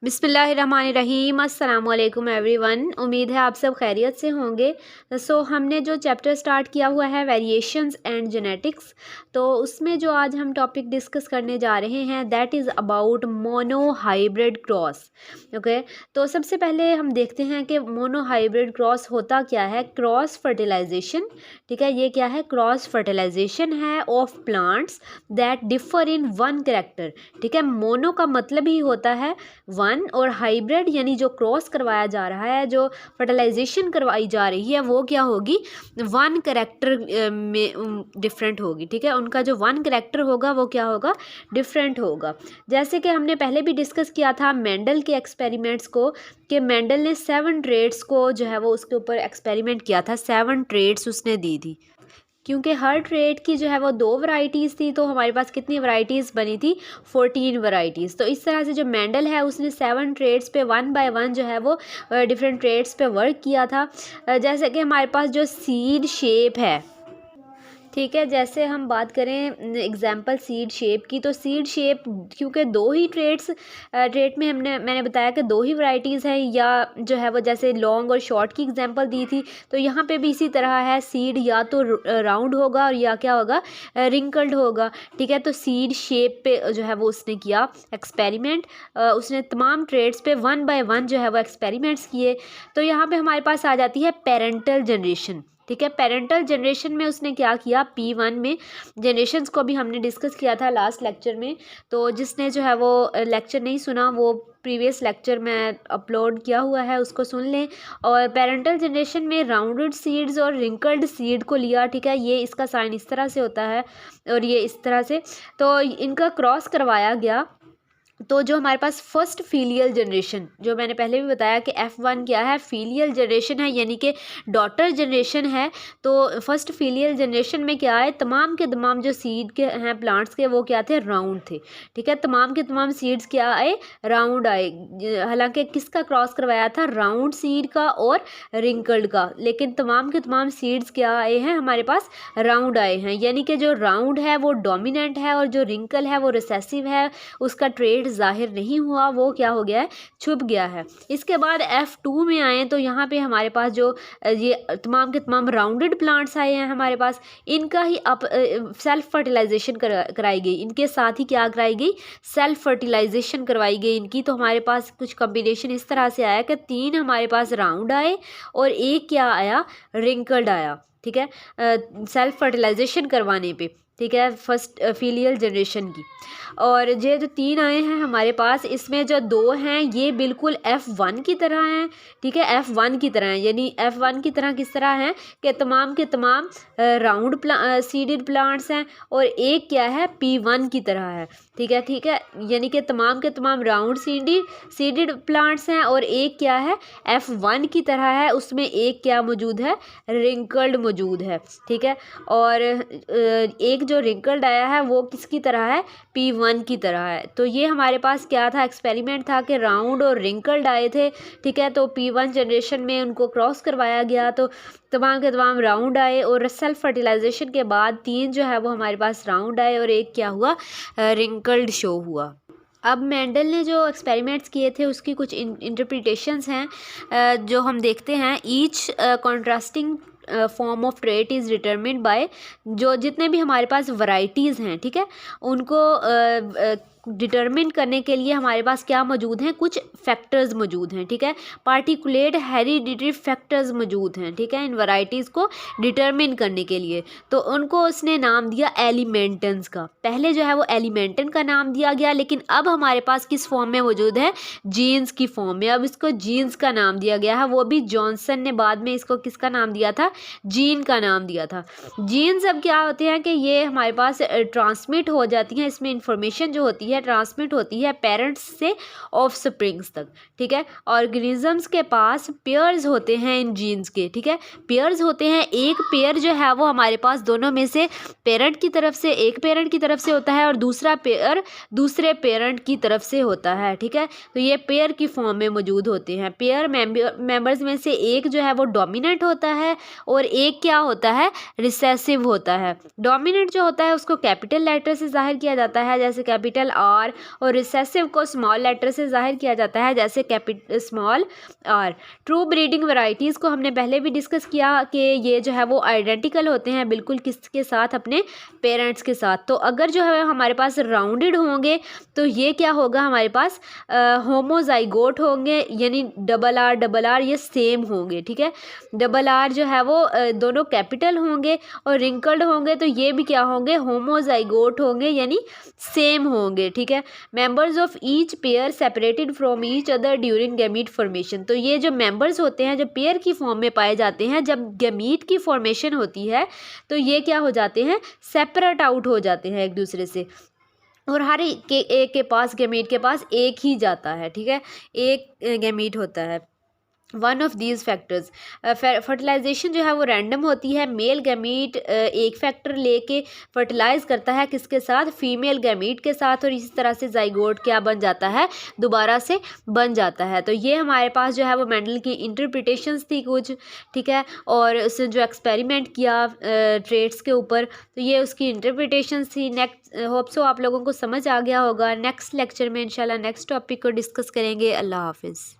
बिस्मिल्लाहिर्रहमानिर्रहीम अस्सलाम वालेकुम एवरीवन। उम्मीद है आप सब खैरियत से होंगे। हमने जो चैप्टर स्टार्ट किया हुआ है वेरिएशंस एंड जेनेटिक्स, तो उसमें जो आज हम टॉपिक डिस्कस करने जा रहे हैं that is about mono hybrid cross. Okay, तो सबसे पहले हम देखते हैं कि मोनो हाइब्रिड क्रॉस होता क्या है। क्रॉस फर्टिलाइजेशन, ठीक है, ये क्या है, क्रॉस फर्टिलाइजेशन है of plants that differ in one character. ठीक है, मोनो का मतलब ही होता है वन, और हाइब्रिड यानी जो क्रॉस करवाया जा रहा है, जो फर्टिलाइजेशन करवाई जा रही है, वो क्या होगी, वन कैरेक्टर में डिफरेंट होगी। ठीक है, उनका जो वन कैरेक्टर होगा वो क्या होगा, डिफरेंट होगा। जैसे कि हमने पहले भी डिस्कस किया था मेंडल के एक्सपेरिमेंट्स को, कि मेंडल ने 7 ट्रेड्स को जो है वो उसके ऊपर एक्सपेरिमेंट किया था, 7 ट्रेड्स उसने दी थी। क्योंकि हर ट्रेड की जो है वो 2 वैरायटीज़ थी, तो हमारे पास कितनी वैरायटीज़ बनी थी, 14 वैरायटीज़। तो इस तरह से जो मेंडल है उसने 7 ट्रेड्स पे 1 बाय 1 जो है वो डिफरेंट ट्रेड्स पे वर्क किया था। जैसे कि हमारे पास जो सीड शेप है, ठीक है, जैसे हम बात करें एग्जांपल सीड शेप की, तो सीड शेप क्योंकि 2 ही ट्रेट में मैंने बताया कि 2 ही वैरायटीज़ हैं, या जो है वो जैसे लॉन्ग और शॉर्ट की एग्जांपल दी थी, तो यहाँ पे भी इसी तरह है, सीड या तो राउंड होगा और या क्या होगा, रिंकल्ड होगा। ठीक है, तो सीड शेप पे जो है वो उसने किया एक्सपेरिमेंट, उसने तमाम ट्रेड्स पे 1 बाय 1 जो है वो एक्सपेरिमेंट्स किए। तो यहाँ पे हमारे पास आ जाती है पेरेंटल जनरेशन। ठीक है, पेरेंटल जनरेशन में उसने क्या किया, P1 में जनरेशन्स को भी हमने डिस्कस किया था लास्ट लेक्चर में, तो जिसने जो है वो लेक्चर नहीं सुना वो प्रीवियस लेक्चर में अपलोड किया हुआ है, उसको सुन लें। और पेरेंटल जनरेशन में राउंडेड सीड्स और रिंकल्ड सीड को लिया। ठीक है, ये इसका साइन इस तरह से होता है और ये इस तरह से, तो इनका क्रॉस करवाया गया। तो जो हमारे पास फर्स्ट फीलियल जनरेशन, जो मैंने पहले भी बताया कि F1 क्या है, फीलियल जनरेशन है, यानी कि डॉटर जनरेशन है। तो फर्स्ट फीलियल जनरेशन में क्या है, तमाम के तमाम जो सीड के हैं प्लांट्स के, वो क्या थे, राउंड थे। ठीक है, तमाम के तमाम सीड्स क्या आए, राउंड आए। हालांकि किसका क्रॉस करवाया था, राउंड सीड का और रिंकल्ड का, लेकिन तमाम के तमाम सीड्स क्या आए हैं, हमारे पास राउंड आए हैं। यानी कि जो राउंड है वो डोमिनेंट है और जो रिंकल है वो रिसेसिव है, उसका ट्रेड जाहिर नहीं हुआ, वो क्या हो गया है, छुप गया है। इसके बाद F2 में आए तो यहाँ पे हमारे पास जो ये तमाम के तमाम राउंडेड प्लांट्स आए हैं हमारे पास, इनका ही सेल्फ फर्टिलाइजेशन कराई गई, इनके साथ ही क्या कराई गई, सेल्फ फर्टिलाइजेशन करवाई गई इनकी। तो हमारे पास कुछ कॉम्बिनेशन इस तरह से आया कि 3 हमारे पास राउंड आए और एक क्या आया, रिंकल्ड आया। ठीक है, सेल्फ फर्टिलाइजेशन करवाने पे। ठीक है, फर्स्ट फीलियल जनरेशन की। और ये जो 3 आए हैं हमारे पास, इसमें जो 2 हैं ये बिल्कुल F1 की तरह हैं। ठीक है, F1 की तरह हैं, यानी F1 की तरह किस तरह हैं कि तमाम के तमाम राउंड सीडेड प्लांट्स हैं, और एक क्या है, P1 की तरह है। ठीक है, यानी कि तमाम के तमाम राउंड सीडेड प्लांट्स हैं, और एक क्या है, F1 की तरह है, उसमें एक क्या मौजूद है, रिंकल्ड मौजूद है। ठीक है, और एक जो रिंकल्ड आया है वो किसकी तरह है, P1 की तरह है। तो ये हमारे पास क्या था, एक्सपेरिमेंट था कि राउंड और रिंकल्ड आए थे। ठीक है, तो P1 जनरेशन में उनको क्रॉस करवाया गया, तो तमाम के तमाम राउंड आए, और सेल्फ फर्टिलाइजेशन के बाद 3 जो है वो हमारे पास राउंड आए और एक क्या हुआ, रिंकल्ड शो हुआ। अब मेंडल ने जो एक्सपेरिमेंट्स किए थे उसकी कुछ इंटरप्रिटेशंस हैं जो हम देखते हैं। Each contrasting form of trait is determined bye, जो जितने भी हमारे पास वैरायटीज़ हैं, ठीक है, उनको डिटरमिन करने के लिए हमारे पास क्या मौजूद हैं, कुछ फैक्टर्स मौजूद हैं। ठीक है, पार्टिकुलेट हेरिडिटरी फैक्टर्स मौजूद हैं। ठीक है, इन वैरायटीज़ को डिटरमिन करने के लिए, तो उनको उसने नाम दिया एलिमेंटन्स का। पहले जो है वो एलिमेंटन का नाम दिया गया, लेकिन अब हमारे पास किस फॉर्म में मौजूद है, जीन्स की फॉर्म में। अब इसको जीन्स का नाम दिया गया है, वो भी जॉनसन ने बाद में इसको किसका नाम दिया था, जीन का नाम दिया था। जीन्स अब क्या होते हैं कि ये हमारे पास ट्रांसमिट हो जाती हैं, इसमें इंफॉर्मेशन जो होती है ट्रांसमिट होती है पेरेंट्स से ऑफ स्प्रिंग्स तक। ठीक है, ऑर्गेनिजम्स के पास पेयर्स होते हैं इन जीन्स के। ठीक है, पेयर्स होते हैं, एक पेयर जो है वो हमारे पास दोनों में से पेरेंट की तरफ से, एक पेरेंट की तरफ से होता है और दूसरा पेयर दूसरे पेरेंट की तरफ से होता है। ठीक है, तो ये पेयर की फॉर्म में मौजूद होते हैं। पेयर मेंबर्स में से एक जो है वो डोमिनेंट होता है और एक क्या होता है, रिसेसिव होता है। डोमिनेंट जो होता है उसको कैपिटल लेटर से जाहिर किया जाता है, जैसे कैपिटल आर और रिसेसिव को स्मॉल लेटर से जाहिर किया जाता है जैसे small R. True breeding varieties को हमने पहले भी डिस्कस किया कि ये जो है वो आइडेंटिकल होते हैं बिल्कुल किसके साथ, अपने पेरेंट्स के साथ। तो अगर जो है हमारे पास राउंडेड होंगे तो ये क्या होगा, हमारे पास होमोजाइगोट होंगे, यानी डबल आर ये सेम होंगे, ठीक है। डबल आर जो है वो दोनों कैपिटल होंगे और रिंकल्ड होंगे तो ये भी क्या होंगे, होमोजाइगोट होंगे यानी सेम होंगे, ठीक है। Members of each pair separated from each other during gamete formation. तो ये जो मेंबर्स होते हैं जो पेयर की फॉर्म में पाए जाते हैं, जब गैमीट की फॉर्मेशन होती है तो ये क्या हो जाते हैं, सेपरेट आउट हो जाते हैं एक दूसरे से, और हर एक के पास गैमीट के पास एक ही जाता है, ठीक है, एक गैमीट होता है। One of these factors, fertilization जो है वो रैंडम होती है। मेल गैमीट एक फैक्टर लेके फर्टिलाइज करता है किसके साथ, फीमेल गैमीट के साथ, और इसी तरह से जाइगोट क्या बन जाता है, दोबारा से बन जाता है। तो ये हमारे पास जो है वो मेंडल की इंटरप्रिटेशंस थी कुछ, ठीक है, और उसने जो एक्सपेरिमेंट किया ट्रेड्स के ऊपर, तो ये उसकी इंटरप्रिटेशंस थी। नेक्स्ट होप सो आप लोगों को समझ आ गया होगा। नेक्स्ट लेक्चर में इंशाल्लाह नेक्स्ट टॉपिक को डिस्कस करेंगे। अल्लाह हाफिज़।